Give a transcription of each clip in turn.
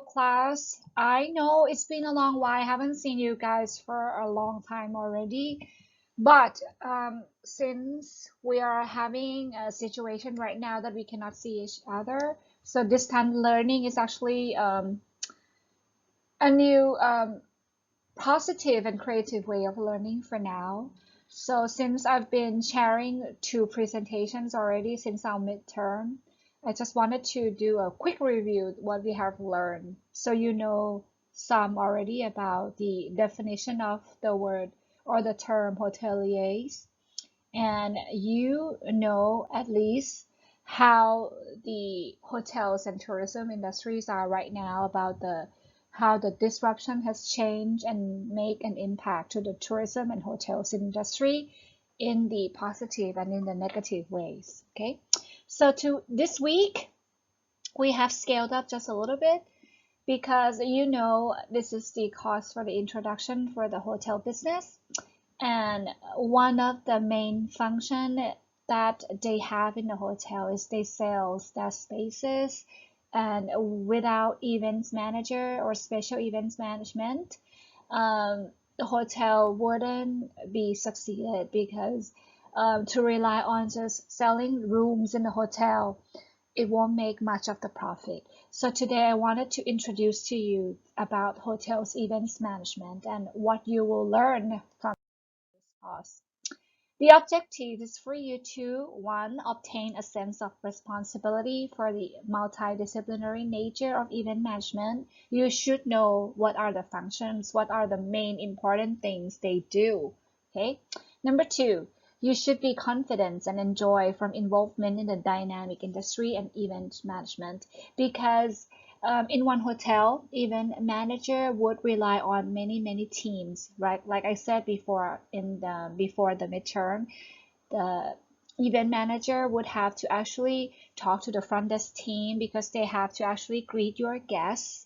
class. I know it's been a long while. I haven't seen you guys for a long time already. But since we are having a situation right now that we cannot see each other, so distant learning is actually a new positive and creative way of learning for now. So since I've been sharing two presentations already since our midterm, I just wanted to do a quick review what we have learned. So you know some already about the definition of the word or the term hoteliers, and you know at least how the hotels and tourism industries are right now about the how the disruption has changed and make an impact to the tourism and hotels industry in the positive and in the negative ways. Okay, so to this week we have scaled up just a little bit because you know this is the cost for the introduction for the hotel business, and one of the main function that they have in the hotel is they sell their spaces, and without events manager or special events management, the hotel wouldn't be succeeded because to rely on just selling rooms in the hotel, it won't make much of the profit. So today I wanted to introduce to you about hotels events management and what you will learn from us. The objective is for you to, one, obtain a sense of responsibility for the multidisciplinary nature of event management. You should know what are the functions, what are the main important things they do. Okay. Number two, you should be confident and enjoy from involvement in the dynamic industry and event management because in one hotel, event manager would rely on many teams, right? Like I said before, before the midterm, the event manager would have to actually talk to the front desk team because they have to actually greet your guests.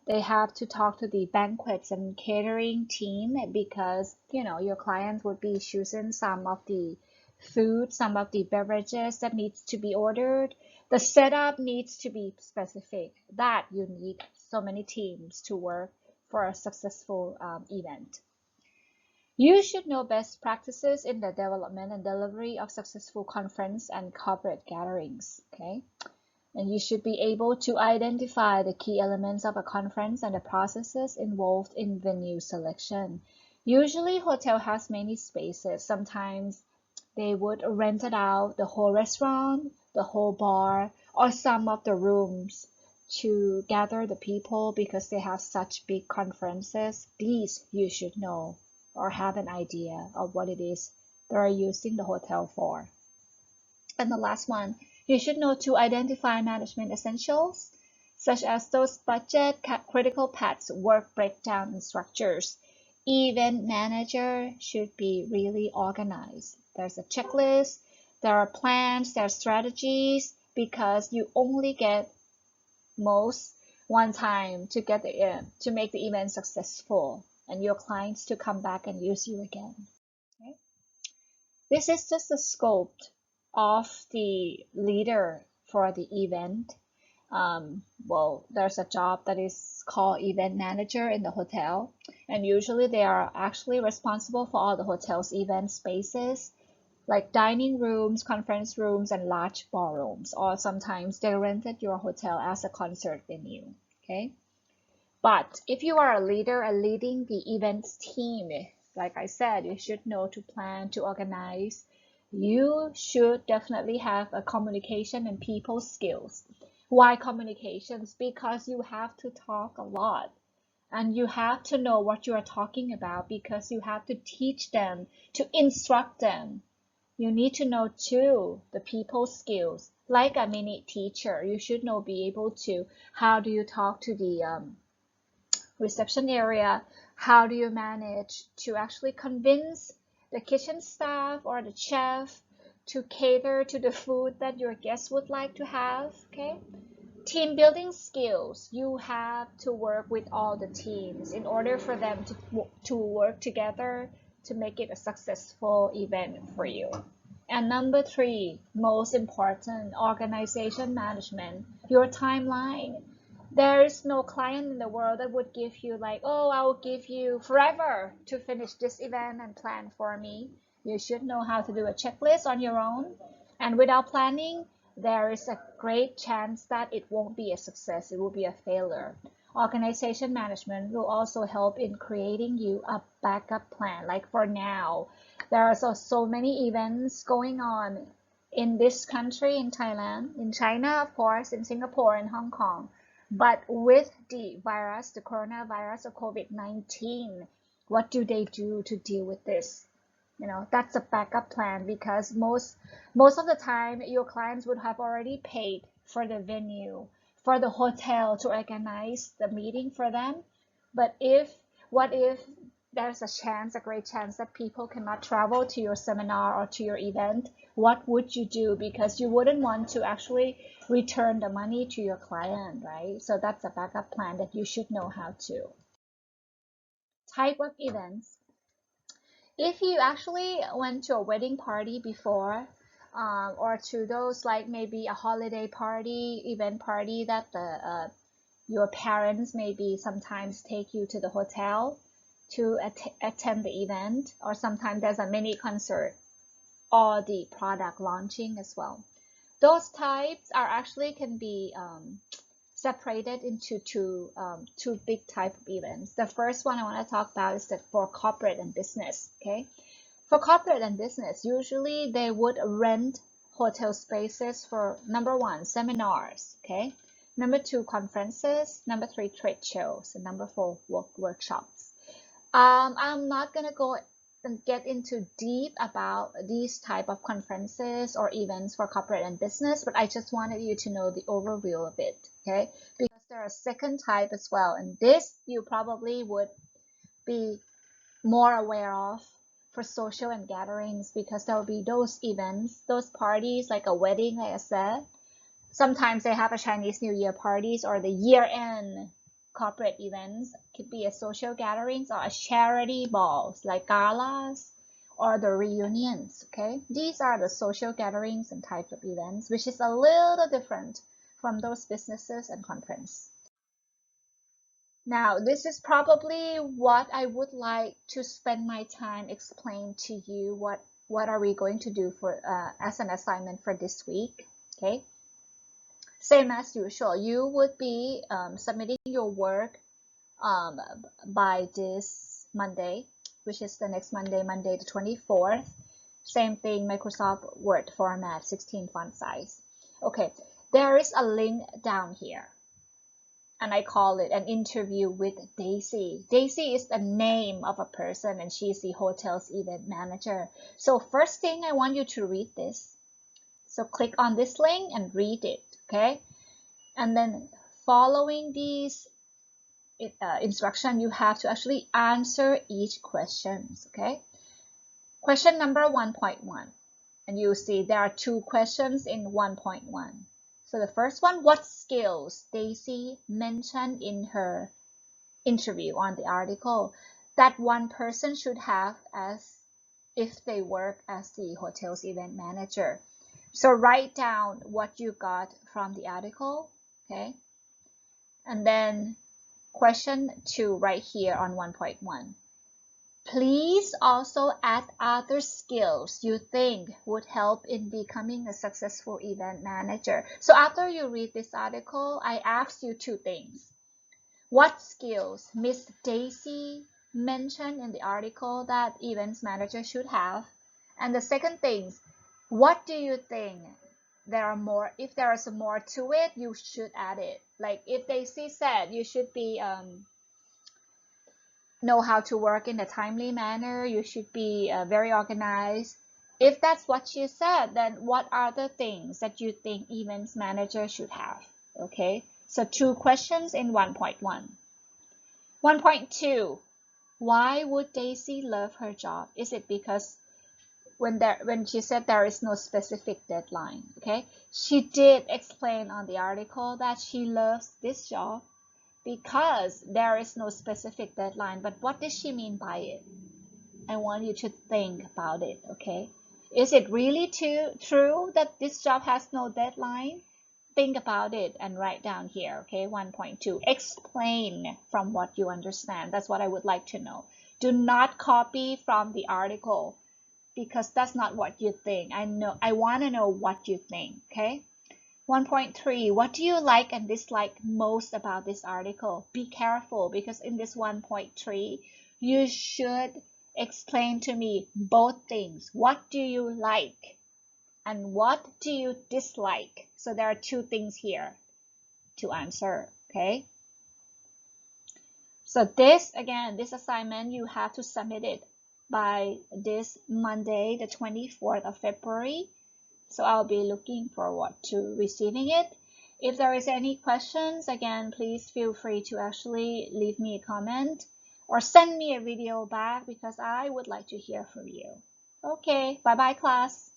They have to talk to the banquets and catering team because you know your clients would be choosing some of the food, some of the beverages that needs to be ordered. The setup needs to be specific. That you need so many teams to work for a successful event. You should know best practices in the development and delivery of successful conference and corporate gatherings. Okay. And you should be able to identify the key elements of a conference and the processes involved in venue selection. Usually, hotel has many spaces. Sometimes they would rent it out the whole restaurant, the whole bar, or some of the rooms to gather the people because they have such big conferences. These you should know or have an idea of what it is they're using the hotel for. And the last one, you should know to identify management essentials, such as those budget, critical paths, work breakdown, and structures. Event manager should be really organized. There's a checklist, there are plans, there are strategies, because you only get most one time to get to make the event successful and your clients to come back and use you again. Okay? This is just the scope of the leader for the event. Well, there's a job that is called event manager in the hotel, and usually they are actually responsible for all the hotel's event spaces, like dining rooms, conference rooms, and large ballrooms, or sometimes they rented your hotel as a concert venue. Okay. But if you are a leader and leading the events team, like I said, you should know to plan, to organize. You should definitely have a communication and people skills. Why communications? Because you have to talk a lot and you have to know what you are talking about because you have to teach them, to instruct them. You need to know too the people skills. Like a mini teacher, you should know, be able to, how do you talk to the reception area? How do you manage to actually convince the kitchen staff or the chef to cater to the food that your guests would like to have? Okay. Team building skills. You have to work with all the teams in order for them to work together to make it a successful event for you. And number three, most important, organization management, your timeline. There is no client in the world that would give you like, oh, I will give you forever to finish this event and plan for me. You should know how to do a checklist on your own. And without planning, there is a great chance that it won't be a success. It will be a failure. Organization management will also help in creating you a backup plan. Like for now, there are so many events going on in this country, in Thailand, in China, of course, in Singapore, and Hong Kong. But with the virus, the coronavirus or COVID-19, what do they do to deal with this? That's a backup plan because most of the time your clients would have already paid for the venue, for the hotel to organize the meeting for them. But what if there's a great chance that people cannot travel to your seminar or to your event? What would you do? Because you wouldn't want to actually return the money to your client, right? So that's a backup plan that you should know how to. Type of events. If you actually went to a wedding party before, or to those like maybe a holiday party, event party that your parents maybe sometimes take you to the hotel to attend the event, or sometimes there's a mini concert or the product launching as well. Those types are actually can be separated into two big type of events. The first one I want to talk about is that for corporate and business. Okay, for corporate and business, usually they would rent hotel spaces for number one, seminars. Okay, number two, conferences. Number three, trade shows, and number four, workshops. I'm not gonna go and get into deep about these type of conferences or events for corporate and business, but I just wanted you to know the overview of it, okay? Because there are a second type as well, and this you probably would be more aware of for social and gatherings, because there will be those events, those parties like a wedding, like I said. Sometimes they have a Chinese New Year parties or the year-end corporate events. Could be a social gatherings or a charity balls like galas or the reunions. Okay, these are the social gatherings and types of events, which is a little different from those businesses and conference. Now, this is probably what I would like to spend my time explain to you. What are we going to do for as an assignment for this week? Okay. Same as usual, you would be submitting your work by this Monday, which is the next Monday, Monday the 24th. Same thing, Microsoft Word format, 16 font size. Okay, there is a link down here, and I call it an interview with Daisy. Daisy is the name of a person, and she's the hotel's event manager. So first thing, I want you to read this. So click on this link and read it, okay? And then following these instruction, you have to actually answer each questions, okay? Question number 1.1, and you see there are two questions in 1.1. So the first one, what skills Daisy mentioned in her interview on the article that one person should have as if they work as the hotel's event manager? So write down what you got from the article, okay? And then question 2 right here on 1.1. Please also add other skills you think would help in becoming a successful event manager. So after you read this article, I asked you two things. What skills Miss Daisy mentioned in the article that events manager should have? And the second thing, what do you think there are more? If there is more to it, you should add it. Like if Daisy said you should be know how to work in a timely manner, you should be very organized. If that's what she said, then what are the things that you think events manager should have? Okay, so two questions in 1.1. 1.2, why would Daisy love her job? Is it because when she said there is no specific deadline? Okay, she did explain on the article that she loves this job because there is no specific deadline. But what does she mean by it? I want you to think about it, okay? Is it really true that this job has no deadline? think about it and write down here. Okay, 1.2, explain from what you understand. That's what I would like to know. Do not copy from the article, because that's not what you think. I want to know what you think. Okay. 1.3, what do you like and dislike most about this article? Be careful, because in this 1.3, you should explain to me both things. What do you like and what do you dislike? So there are two things here to answer. Okay. So this, again, this assignment, you have to submit it by this Monday, the 24th of February. So I'll be looking forward to receiving it. If there is any questions, again, please feel free to actually leave me a comment or send me a video back, because I would like to hear from you. Okay, bye-bye class.